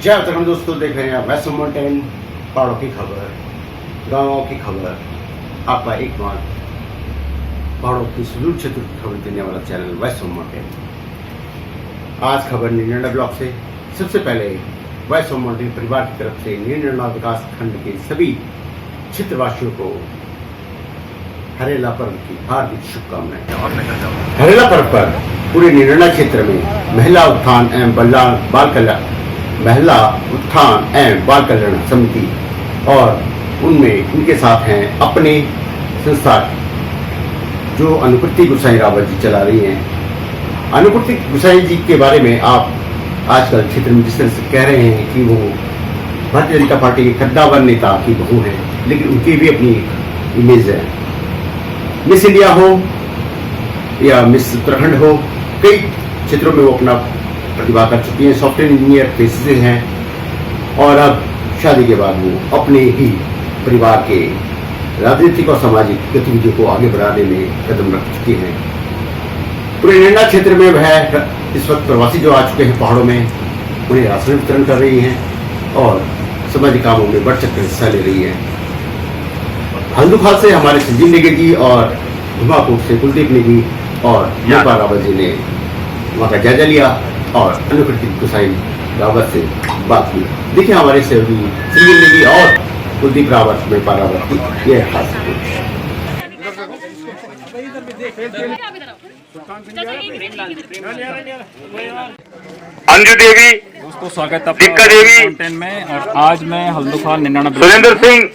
जय उत्तराखंड दोस्तों, देख रहे हैं वैष्णो माउंटेन, पहाड़ों की खबर, गाँवों की खबर, आपका एकमात्र पहाड़ों की सुदूर क्षेत्र की खबर देने वाला चैनल वैष्णो माउंटेन। आज खबर नीरना ब्लॉक से। सबसे पहले वैष्णो माउंटेन परिवार की तरफ से नीरना विकास खंड के सभी क्षेत्रवासियों को हरेला पर्व की हार्दिक शुभकामनाएं। हरेला पर्व पर पूरे नीरना क्षेत्र में महिला उत्थान एवं बाल कल्याण समिति और उनमें उनके साथ हैं अपने संस्था जो अनुकृति गोसाई रावत जी चला रही हैं। अनुकृति गोसाई जी के बारे में आप आजकल क्षेत्र में जिस तरह से कह रहे हैं कि वो भारतीय जनता पार्टी के कद्दावर नेता की बहू है, लेकिन उनकी भी अपनी इमेज है। मिस इंडिया हो या मिस उत्तराखंड हो, कई क्षेत्रों में वो अपना प्रतिभा कर चुकी हैं। सॉफ्टवेयर इंजीनियर पेशे से हैं और अब शादी के बाद वो अपने ही परिवार के राजनीतिक और सामाजिक गतिविधियों को आगे बढ़ाने में कदम रख चुकी हैं। पूरे नीरना क्षेत्र में वह इस वक्त प्रवासी जो आ चुके हैं पहाड़ों में, उन्हें राशन वितरण कर रही हैं और सामाजिक कामों में बढ़ चढ़कर हिस्सा ले रही हैं। हल्दुखाल से हमारे संजीव नेगी जी और धुमाकोट से कुलदीप नेगी और नेपाल रावत जी ने वहाँ का जायजा लिया और अनुकृति गोसाई रावत से बात की। देखिए हमारे सहयोगी संजीव नेगी और कुलदीप रावत नेपाल रावत की यह खास अंजू देवी, दोस्तों स्वागत है टिक्का देवी माउंटेन में। और आज मैं हल्दुखाल नीरना सुरेंद्र सिंह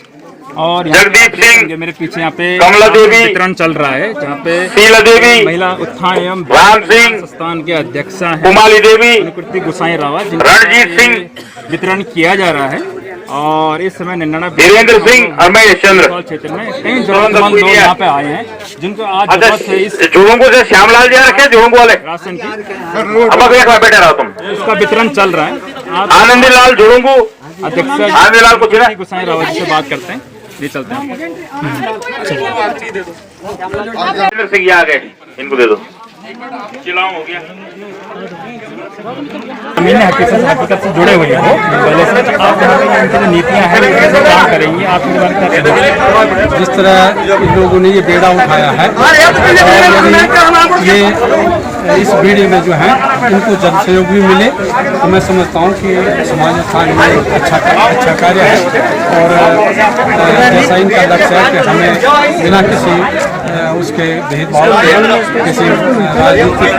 और जगदीप सिंह, मेरे पीछे यहाँ पे कमला देवी वितरण चल रहा है, जहाँ पे शीला देवी, महिला उत्थान एवं राम सिंह, संस्थान के अध्यक्षा है कुमाली देवी, अनुकृति गोसाई रावत, रणजीत सिंह वितरण किया जा रहा है। और इस समय नीरना वीरेंद्र सिंह और महेश चंद्र क्षेत्र में कई जरूरतमंद लोग यहाँ पे आए हैं, जिनको आज जरूरत है इस जोड़ों से श्यामलाल जी रखे जोड़ों वाले राशन की। अब बैठे रहो तुम। इसका वितरण चल रहा है। आप आनंदी लाल जोड़ों अध्यक्ष आनंदी लाल को चिन्ह गोसाई रावत जी से बात करते हैं। ये चलते हैं। वीरेंद्र सिंह आ गए, इनको दे दो। चिलाओ हो गया। हकीकत से जुड़े हुए हैं पहले से। आप जो नीतियाँ हैं कैसे काम करेंगी, आप इस बार क्या करेंगे? जिस तरह इन लोगों ने ये बेड़ा उठाया है, ये इस बीड़ी में जो है इनको जन सहयोग भी मिले, तो मैं समझता हूँ कि समाज स्थान में अच्छा कार्य है। और जैसा इनका लक्ष्य है कि हमें बिना किसी उसके भेदभाव के किसी राजनीतिक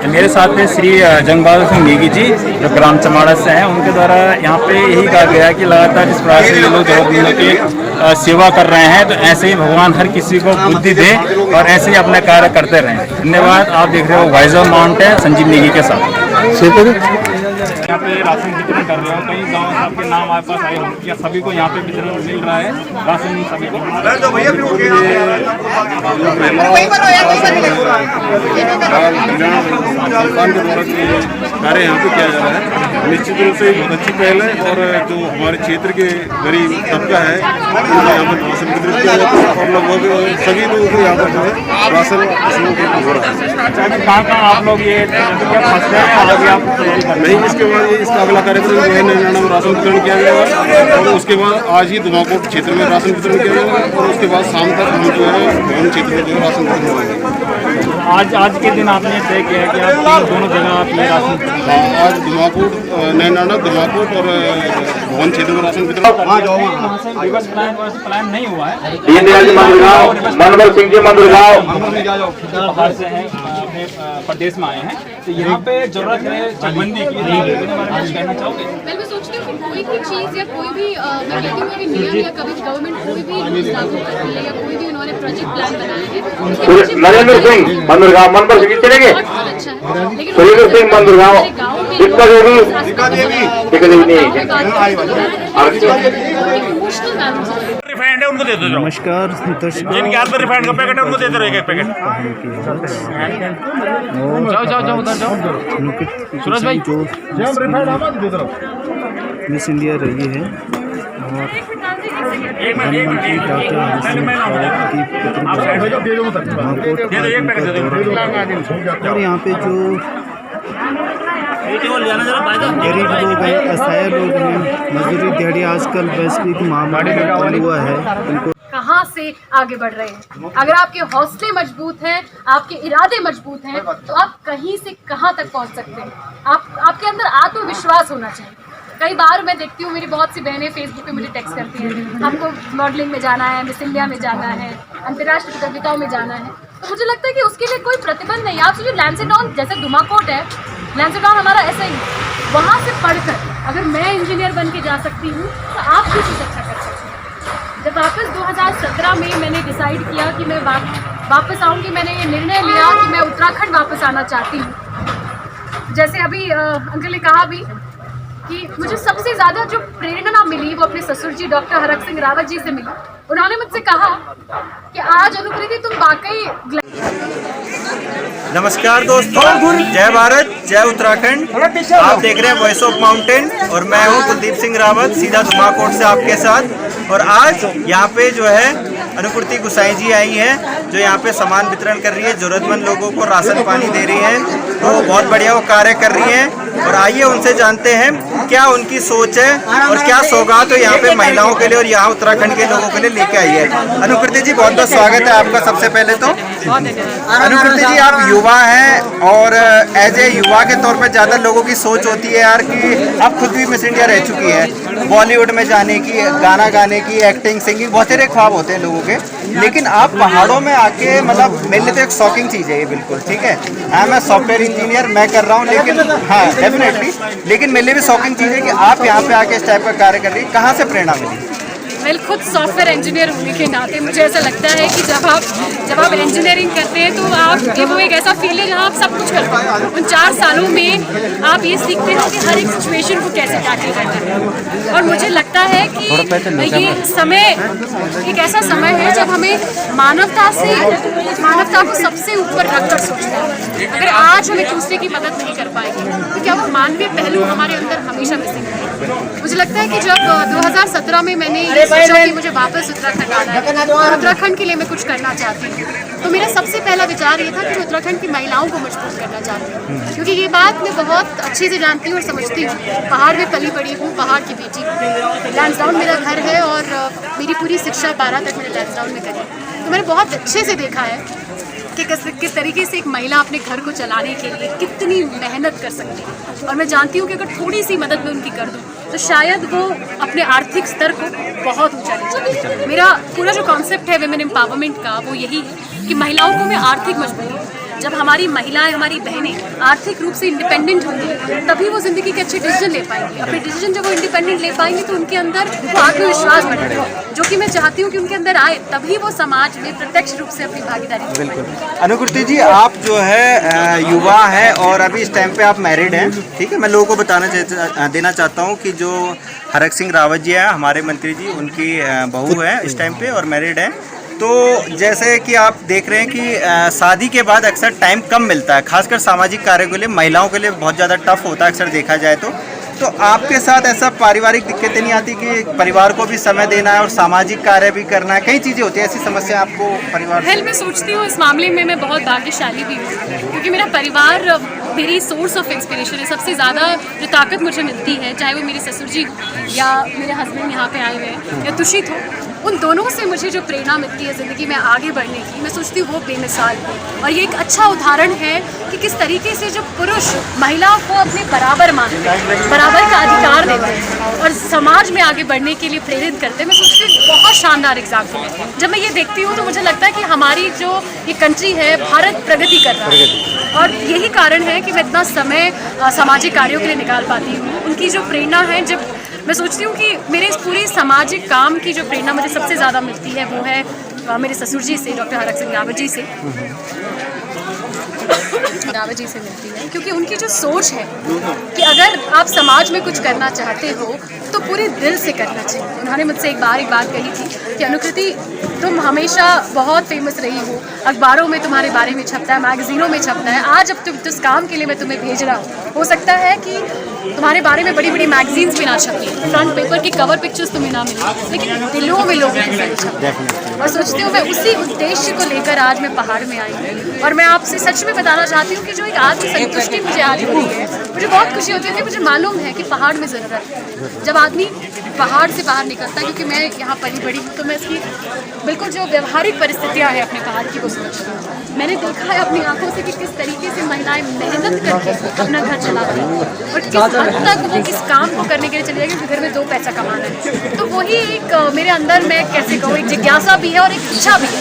मेरे साथ में श्री जंगबहादुर सिंह नेगी जी जो ग्राम चमाड़ा से हैं। उनके द्वारा यहाँ पे यही कहा गया है कि लगातार जिस प्रकार से ये लोग जरूरतमंदों की सेवा कर रहे हैं, तो ऐसे ही भगवान हर किसी को बुद्धि दे और ऐसे ही अपने कार्य करते रहें। धन्यवाद। आप देख रहे हो वैष्णो माउंटेन संजीव नेगी के साथ। यहाँ पे राशन वितरण कर रहे हो, कई गाँव सबके नाम आपके पास आए होंगे, या सभी को यहाँ पे वितरण मिल रहा है राशन सभी को? कार्य यहाँ पे किया जा रहा है, निश्चित रूप से बहुत अच्छी पहल है। और जो हमारे क्षेत्र के गरीब तबका है उनको यहाँ पर राशन वितरित किया जाता है और लगभग सभी लोगों को यहाँ पर जो है राशन हो रहा है। कहाँ आप लोग ये क्या फंसते हैं? आगे आप नहीं, इसके बाद ये इसका अगला कार्यक्रम जो है नीरना में राशन वितरण किया जाएगा और उसके बाद आज ही धुमाकोट क्षेत्र में राशन वितरण किया जाएगा और उसके बाद शाम तक हम जो है भवन क्षेत्र में जो है राशन वितरण करेंगे। आज के दिन आपने तय किया कि आप दोनों जगह आप ये राशन? आज धुमाकोट नीरना धुमाकोट और भवन क्षेत्र में राशन वितरण प्लान नहीं हुआ है। मनोहर सिंह जी मंदुरगांव बाहर से हैं, प्रदेश में आए हैं, तो यहाँ पे जरूरत है जगबंदी की। कहना चाहोगे? मैं सोचती हूँ कोई भी चीज़ या कोई भी मैं कहती हूँ अभी नियम या कभी गवर्नमेंट कोई भी रूल्स लागू कर रही है या कोई भी उन्होंने प्रोजेक्ट प्लान बनाए हैं, नरेंद्र सिंह मंदुरगांव मनोहर सिंह चलेंगे। अच्छा है, लेकिन सुरेंद्र सिंह मंदुरगांव, टिक्का देवी रिफाइंड है उनको दे दो। नमस्कार दर्शकों, जिनके हाथ में रिफाइंड का पैकेट है उनको दे दो एक पैकेट। जाओ उधर जाओ। सूरज भाई जो मिस इंडिया रही है और प्रधानमंत्री डॉक्टर और यहाँ पे जो गरीब लोग हैं, असहाय लोग हैं, मजदूरी दिहाड़ी आजकल वैश्विक महामारी में कम हुआ है, उनको कहाँ से आगे बढ़ रहे हैं। अगर आपके हौसले मजबूत हैं, आपके इरादे मजबूत हैं, तो आप कहीं से कहाँ तक पहुँच सकते हैं। आपके अंदर आत्मविश्वास होना चाहिए। कई बार मैं देखती हूँ, मेरी बहुत सी बहनें फेसबुक पे मुझे टेक्स्ट करती हैं, हमको मॉडलिंग में जाना है, मिस इंडिया में जाना है, अंतर्राष्ट्रीय प्रतियोगिताओं में जाना है। तो मुझे लगता है कि उसके लिए कोई प्रतिबंध नहीं। आप सोचिए लैंसेडॉन जैसे दुमाकोट है, लैंसेडॉन हमारा ऐसा ही, वहाँ से पढ़कर अगर मैं इंजीनियर बन के जा सकती हूँ तो आप भी कुछ अच्छा कर सकते हैं। जब वापस 2017 में मैंने डिसाइड किया कि मैं वापस आऊँगी, मैंने ये निर्णय लिया कि मैं उत्तराखंड वापस आना चाहती हूँ। जैसे अभी अंकल ने कहा भी कि मुझे सबसे ज़्यादा जो प्रेरणा मिली वो अपने ससुर जी डॉक्टर हरक सिंह रावत जी से मिली। उन्होंने मुझसे कहा कि आज अनुकृति तुम वाकई। नमस्कार दोस्तों, जय भारत, जय उत्तराखंड। आप देख रहे हैं वॉइस ऑफ माउंटेन और मैं हूं कुलदीप सिंह रावत, सीधा दुमाकोट से आपके साथ। और आज यहाँ पे जो है अनुकृति गुसाई जी आई हैं, जो यहाँ पे सामान वितरण कर रही है, जरूरतमंद लोगों को राशन पानी दे रही हैं। तो बहुत बढ़िया वो कार्य कर रही हैं और आइए उनसे जानते हैं क्या उनकी सोच है और क्या सौगात है यहाँ पे महिलाओं के लिए और यहाँ उत्तराखंड के लोगों के लिए लेके आई है। अनुकृति जी, बहुत बहुत स्वागत है आपका। सबसे पहले तो अनुकृति जी, आप युवा हैं और एज ए युवा के तौर पर ज़्यादा लोगों की सोच होती है यार कि आप खुद भी मिस इंडिया रह चुकी है, बॉलीवुड में जाने की, गाना गाने की, एक्टिंग, सिंगिंग, बहुत सारे ख्वाब होते हैं लोगों के। लेकिन आप पहाड़ों में आके, मतलब मेरे लिए तो एक शॉकिंग चीज़ है ये, बिल्कुल ठीक है। मैं सॉफ्टवेयर इंजीनियर मैं कर रहा हूँ, लेकिन हाँ डेफिनेटली, लेकिन मेरे लिए भी शॉकिंग चीज़ है कि आप यहाँ पे आके इस टाइप का कार्य कर रही है। कहाँ से प्रेरणा मिली? मैं खुद सॉफ्टवेयर इंजीनियर होने के नाते मुझे ऐसा लगता है कि जब आप इंजीनियरिंग करते हैं तो आप वो एक ऐसा फील्ड है जहाँ आप सब कुछ करते हैं। उन 4 सालों में आप ये सीखते हो कि हर एक सिचुएशन को कैसे टैकल करना है। और मुझे लगता है कि ये समय एक ऐसा समय है जब हमें मानवता को सबसे ऊपर रखकर सोचना है। अगर आज हम एक दूसरे की मदद नहीं कर पाएंगे तो क्या वो मानवीय पहलू हमारे अंदर हमेशा मिसिंग है। मुझे लगता है कि जब 2017 में मैंने ये सोचा कि मुझे वापस उत्तराखंड आना है और उत्तराखंड के लिए मैं कुछ करना चाहती हूँ, तो मेरा सबसे पहला विचार ये था कि मैं उत्तराखंड की महिलाओं को मजबूत करना चाहती हूँ। क्योंकि ये बात मैं बहुत अच्छे से जानती हूँ और समझती हूँ। पहाड़ में पली बड़ी हूँ, पहाड़ की बेटी हूँ। लैंसडाउन मेरा घर है और मेरी पूरी शिक्षा 12 तक मैंने लैंसडाउन में करी। तो मैंने बहुत अच्छे से देखा है कि किस तरीके से एक महिला अपने घर को चलाने के लिए कितनी मेहनत कर सकती है। और मैं जानती हूँ कि अगर थोड़ी सी मदद मैं उनकी कर दूँ तो शायद वो अपने आर्थिक स्तर को बहुत ऊंचा ले जाए। मेरा पूरा जो कॉन्सेप्ट है विमेन एम्पावरमेंट का वो यही है कि महिलाओं को मैं आर्थिक मजबूती, जब हमारी महिलाएं, हमारी बहनें आर्थिक रूप से इंडिपेंडेंट होंगी तभी वो ज़िंदगी के अच्छे डिसीजन ले पाएंगी। अपने डिसीजन जब वो इंडिपेंडेंट ले पाएंगी तो उनके अंदर वो आत्मविश्वास बढ़ेगा, जो कि मैं चाहती हूँ कि उनके अंदर आए, तभी वो समाज में प्रत्यक्ष रूप से अपनी भागीदारी। बिल्कुल। अनुकृति जी, आप जो है युवा है और अभी इस टाइम पे आप मैरिड हैं, ठीक है। मैं लोगों को देना चाहता हूँ कि जो हरक सिंह रावत जी है हमारे मंत्री जी, उनकी बहू है इस टाइम पे और मैरिड है। तो जैसे कि आप देख रहे हैं कि शादी के बाद अक्सर टाइम कम मिलता है, खासकर सामाजिक कार्य के लिए महिलाओं के लिए बहुत ज़्यादा टफ होता है अक्सर देखा जाए तो आपके साथ ऐसा पारिवारिक दिक्कतें नहीं आती कि परिवार को भी समय देना है और सामाजिक कार्य भी करना है? कई चीज़ें होती हैं, ऐसी समस्या आपको परिवार मैं सोचती हूँ इस मामले में मैं बहुत भाग्यशाली भी हूँ, क्योंकि मेरा परिवार मेरी सोर्स ऑफ इंस्पिरेशन है। सबसे ज़्यादा जो ताकत मुझे मिलती है, चाहे वो मेरे ससुर जी या मेरे हस्बैंड यहाँ पे आए हुए हैं या तुषित हो, उन दोनों से मुझे जो प्रेरणा मिलती है ज़िंदगी में आगे बढ़ने की, मैं सोचती हूँ वो बेमिसाल है। और ये एक अच्छा उदाहरण है कि किस तरीके से जो पुरुष महिला को अपने बराबर मानते हैं, बराबर का अधिकार देते हैं और समाज में आगे बढ़ने के लिए प्रेरित करते हैं। मैं सोचती हूँ बहुत शानदार एग्जाम्पल है। जब मैं ये देखती हूँ तो मुझे लगता है कि हमारी जो ये कंट्री है, भारत प्रगति कर रहा है और यही कारण है कि मैं इतना समय सामाजिक कार्यों के लिए निकाल पाती हूँ। उनकी जो प्रेरणा है, जब मैं सोचती हूँ कि मेरे इस पूरे सामाजिक काम की जो प्रेरणा मुझे सबसे ज़्यादा मिलती है वो है मेरे ससुर जी से, डॉक्टर हरक सिंह रावत जी से मिलती है। क्योंकि उनकी जो सोच है कि अगर आप समाज में कुछ करना चाहते हो तो पूरे दिल से करना चाहिए। उन्होंने मुझसे एक बात कही थी कि अनुकृति, तुम हमेशा बहुत फेमस रही हो, अखबारों में तुम्हारे बारे में छपता है, मैगजीनों में छपता है। आज अब तुम जिस काम के लिए मैं तुम्हें भेज रहा हूँ, हो सकता है कि तुम्हारे बारे में बड़ी बड़ी मैगजीन्स में ना छपी, फ्रंट पेपर की कवर पिक्चर्स तुम्हें ना मिली, लेकिन दिलों में लोगों के छपते हैं। और सोचती हूँ मैं उसी उद्देश्य को लेकर आज मैं पहाड़ में आई हूँ और मैं आपसे सच में बताना चाहती हूँ कि जो एक आत्म संतुष्टि मुझे आज हो रही है, मुझे बहुत खुशी होती है कि मुझे मालूम है कि पहाड़ में ज़रूरत है। जब आदमी पहाड़ से बाहर निकलता है, क्योंकि मैं यहाँ पली बड़ी हूँ, तो मैं इसकी बिल्कुल जो व्यवहारिक परिस्थितियाँ हैं अपने पहाड़ की वो समझती हूँ। मैंने देखा है अपनी आंखों से कि किस तरीके से महिलाएं मेहनत करके अपना घर चलाती हैं और किस हद तक वो किस काम को करने के लिए चली जाएगी, घर में 2 पैसा कमाना है। तो वही एक मेरे अंदर, मैं कैसे कहूँ, एक जिज्ञासा भी है और एक इच्छा भी है,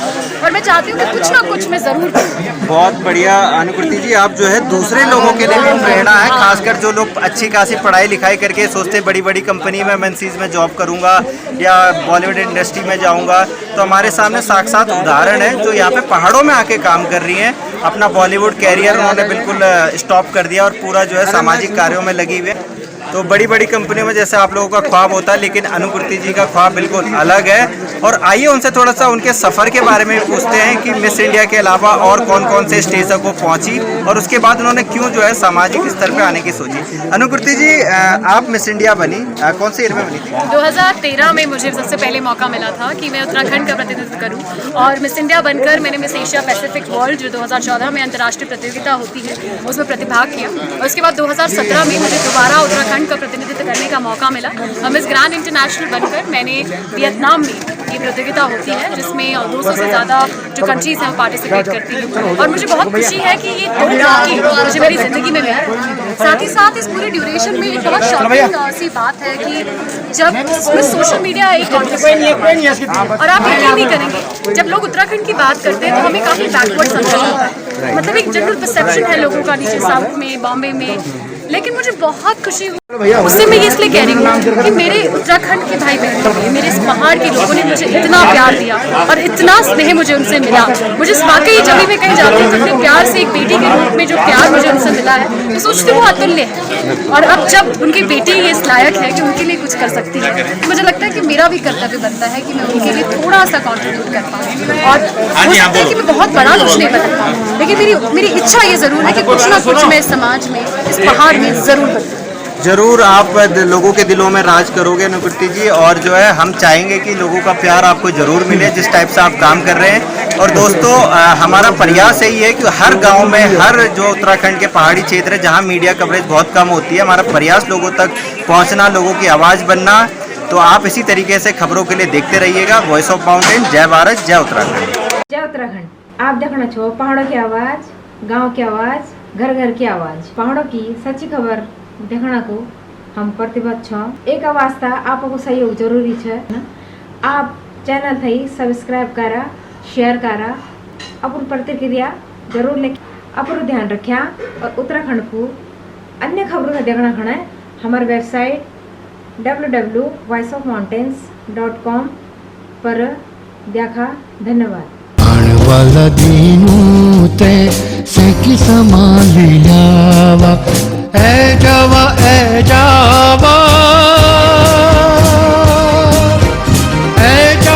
और मैं चाहती हूँ कि कुछ ना कुछ मैं ज़रूर करूँ। बहुत बढ़िया अनुकृति जी, आप जो है दूसरे लोगों के लिए भी प्रेरणा है, खासकर जो लोग अच्छी खासी पढ़ाई लिखाई करके सोचते बड़ी बड़ी कंपनी में एमएनसीज में जॉब करूंगा या बॉलीवुड इंडस्ट्री में जाऊंगा। तो हमारे सामने साक्षात उदाहरण है जो यहाँ पे पहाड़ों में आके काम कर रही हैं। अपना बॉलीवुड कैरियर उन्होंने बिल्कुल स्टॉप कर दिया और पूरा जो है सामाजिक कार्यों में लगी हुई है। तो बड़ी बड़ी कंपनियों में जैसे आप लोगों का ख्वाब होता है, लेकिन अनुकृति जी का ख्वाब बिल्कुल अलग है। और आइए उनसे थोड़ा सा उनके सफ़र के बारे में पूछते हैं कि मिस इंडिया के अलावा और कौन कौन से स्टेज तक वो पहुंची और उसके बाद उन्होंने क्यों जो है सामाजिक स्तर पे आने की सोची। अनुकृति जी, आप मिस इंडिया बनी, कौन से ईयर में बनी थी? 2013 में मुझे सबसे पहले मौका मिला था कि मैं उत्तराखंड का प्रतिनिधित्व करूं, और मिस इंडिया बनकर मैंने मिस एशिया पैसिफिक वर्ल्ड जो 2014 में अंतर्राष्ट्रीय प्रतियोगिता होती है उसमें प्रतिभाग किया। और उसके बाद 2017 में मुझे दोबारा उत्तराखंड का प्रतिनिधित्व करने का मौका मिला। मिस ग्रैंड इंटरनेशनल बनकर मैंने वियतनाम में ये प्रतियोगिता होती है जिसमें 200 से ज़्यादा जो कंट्रीज़ हैं वो पार्टिसिपेट करती हैं, और मुझे बहुत खुशी है कि ये 2 मौके मुझे मेरी ज़िंदगी में मिले। साथ ही साथ इस पूरे ड्यूरेशन में एक बहुत शॉकिंग सी बात है कि जब इसमें सोशल मीडिया एक कॉन्टेक्स्ट, और आप यकीन नहीं करेंगे, जब लोग उत्तराखंड की बात करते हैं तो हमें काफ़ी बैकवर्ड समझा जाता है। मतलब एक जनरल परसेप्शन है लोगों का नीचे साउथ में, बॉम्बे में, लेकिन मुझे बहुत खुशी हुई। उससे मैं ये इसलिए कह रही हूँ कि मेरे उत्तराखंड के भाई बहनों ने, मेरे इस पहाड़ के लोगों ने मुझे इतना प्यार दिया और इतना स्नेह मुझे उनसे मिला। मुझे वाकई जब भी मैं कहीं जाती हूँ तो अपने प्यार से, एक बेटी के रूप में जो प्यार मुझे उनसे मिला है, मैं सोचती हूँ वो अतुल्य है। और अब जब उनकी बेटी इस लायक है कि उनके लिए कुछ कर सकती है, तो मुझे लगता है कि मेरा भी कर्तव्य बनता है कि मैं उनके लिए थोड़ा सा कॉन्ट्रीब्यूट कर पाऊँ। और हो सकता है कि मैं बहुत बड़ा कुछ नहीं बता पाऊँ, लेकिन मेरी इच्छा ये ज़रूर है कि कुछ ना कुछ मैं इस समाज में, इस पहाड़ में ज़रूर बनूँ। जरूर आप लोगों के दिलों में राज करोगे अनुकृति जी, और जो है हम चाहेंगे कि लोगों का प्यार आपको जरूर मिले जिस टाइप से आप काम कर रहे हैं। और दोस्तों, हमारा प्रयास यही है कि हर गांव में, हर जो उत्तराखंड के पहाड़ी क्षेत्र है जहां मीडिया कवरेज बहुत कम होती है, हमारा प्रयास लोगों तक पहुंचना, लोगों की आवाज़ बनना। तो आप इसी तरीके से खबरों के लिए देखते रहिएगा वॉइस ऑफ माउंटेन। जय भारत, जय उत्तराखंड। जय उत्तराखंड। आप देखना छो पहाड़ों की आवाज़, गाँव की आवाज़, घर घर की आवाज़, पहाड़ों की सच्ची खबर देखना को हम प्रतिबद्ध छो। एक आवाज था, आपको सहयोग जरूरी है। आप चैनल थी सब्सक्राइब करा, शेयर करा, अपन प्रतिक्रिया जरूर लिख, अपन ध्यान रखा। और उत्तराखंड को अन्य खबरों का देखना खड़ा हमारे वेबसाइट www.voiceofmountains.com पर देखा। धन्यवाद। वाला दीनू ते से की संभालिया।